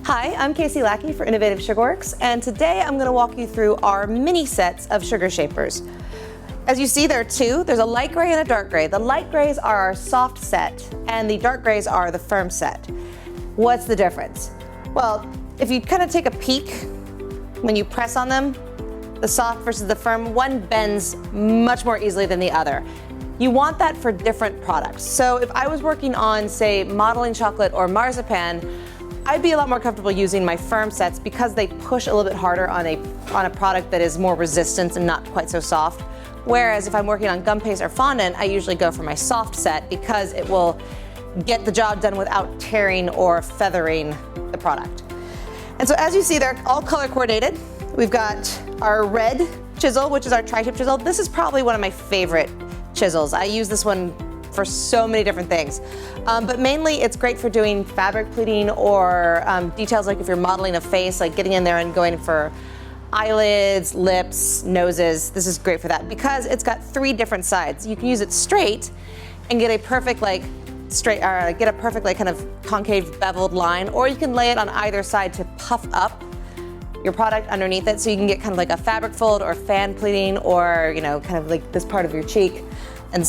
Hi, I'm Kaysie Lackey for Innovative Sugarworks, and today I'm going to walk you through our mini sets of sugar shapers. As you see, there are two. There's a light gray and a dark gray. The light grays are our soft set, and the dark grays are the firm set. What's the difference? Well, if you kind of take a peek when you press on them, the soft versus the firm, one bends much more easily than the other. You want that for different products. So if I was working on, say, modeling chocolate or marzipan, I'd be a lot more comfortable using my firm sets because they push a little bit harder on a product that is more resistant and not quite so soft. Whereas if I'm working on gum paste or fondant, I usually go for my soft set because it will get the job done without tearing or feathering the product. And so as you see, they're all color coordinated. We've got our red chisel, which is our tri-tip chisel. This is probably one of my favorite chisels. I use this one for so many different things. But mainly it's great for doing fabric pleating or details like if you're modeling a face, like getting in there and going for eyelids, lips, noses. This is great for that because it's got three different sides. You can use it straight and get a perfect kind of concave beveled line, or you can lay it on either side to puff up your product underneath it, so you can get kind of like a fabric fold or fan pleating, or kind of like this part of your cheek and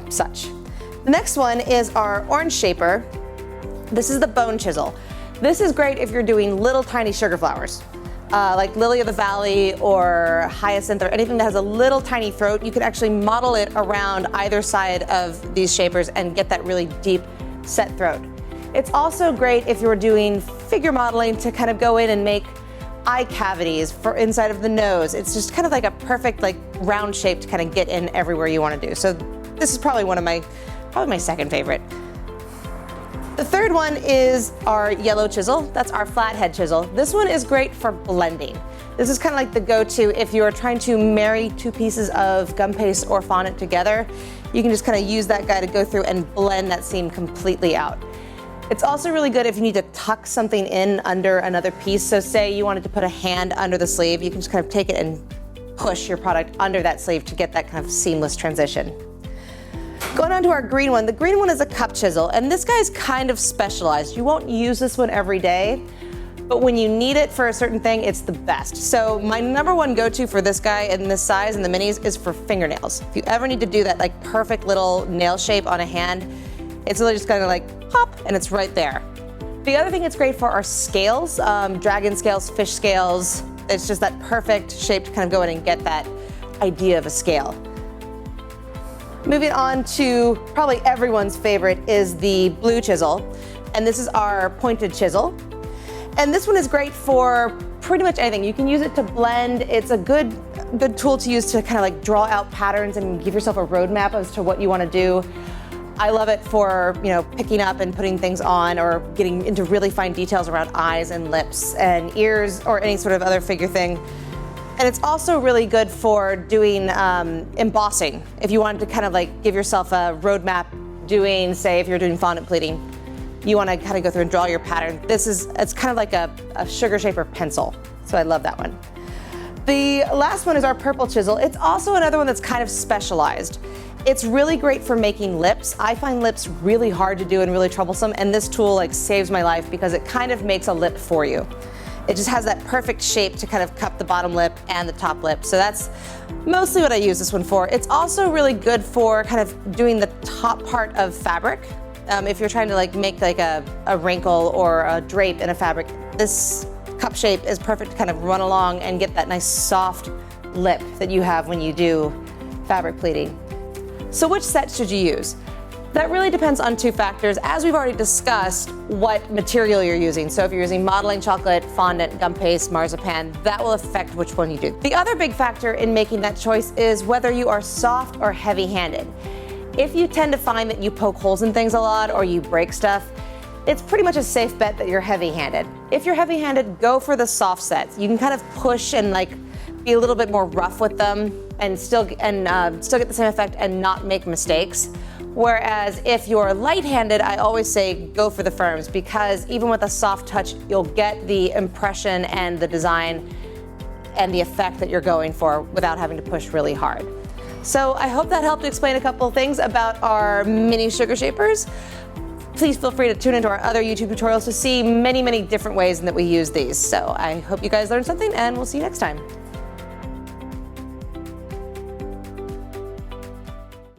such. The next one is our orange shaper. This is the bone chisel. This is great if you're doing little tiny sugar flowers, like lily of the valley or hyacinth or anything that has a little tiny throat. You can actually model it around either side of these shapers and get that really deep set throat. It's also great if you're doing figure modeling to kind of go in and make eye cavities for inside of the nose. It's just kind of like a perfect round shape to kind of get in everywhere you want to do. So this is probably my second favorite. The third one is our yellow chisel. That's our flathead chisel. This one is great for blending. This is kind of like the go-to if you're trying to marry two pieces of gum paste or fondant together. You can just kind of use that guy to go through and blend that seam completely out. It's also really good if you need to tuck something in under another piece. So say you wanted to put a hand under the sleeve, you can just kind of take it and push your product under that sleeve to get that kind of seamless transition. Going on to our green one. The green one is a cup chisel, and this guy's kind of specialized. You won't use this one every day, but when you need it for a certain thing, it's the best. So my number one go-to for this guy in this size and the minis is for fingernails. If you ever need to do that perfect little nail shape on a hand, it's really just kind of pop, and it's right there. The other thing it's great for are scales, dragon scales, fish scales. It's just that perfect shape to kind of go in and get that idea of a scale. Moving on to probably everyone's favorite is the blue chisel, and this is our pointed chisel. And this one is great for pretty much anything. You can use it to blend. It's a good tool to use to kind of draw out patterns and give yourself a roadmap as to what you want to do. I love it for picking up and putting things on, or getting into really fine details around eyes and lips and ears or any sort of other figure thing. And it's also really good for doing embossing. If you wanted to kind of give yourself a roadmap doing, say, if you're doing fondant pleating, you want to kind of go through and draw your pattern. It's kind of like a sugar shaper pencil. So I love that one. The last one is our purple chisel. It's also another one that's kind of specialized. It's really great for making lips. I find lips really hard to do and really troublesome, and this tool saves my life because it kind of makes a lip for you. It just has that perfect shape to kind of cup the bottom lip and the top lip. So that's mostly what I use this one for. It's also really good for kind of doing the top part of fabric. If you're trying to make a wrinkle or a drape in a fabric, this cup shape is perfect to kind of run along and get that nice soft lip that you have when you do fabric pleating. So which set should you use? That really depends on two factors. As we've already discussed, what material you're using. So if you're using modeling chocolate, fondant, gum paste, marzipan, that will affect which one you do. The other big factor in making that choice is whether you are soft or heavy-handed. If you tend to find that you poke holes in things a lot or you break stuff, it's pretty much a safe bet that you're heavy-handed. If you're heavy-handed, go for the soft sets. You can kind of push and be a little bit more rough with them and still get the same effect and not make mistakes. Whereas if you're light-handed, I always say go for the firms, because even with a soft touch, you'll get the impression and the design and the effect that you're going for without having to push really hard. So I hope that helped explain a couple of things about our mini sugar shapers. please feel free to tune into our other YouTube tutorials to see many, many different ways that we use these. So I hope you guys learned something, and we'll see you next time.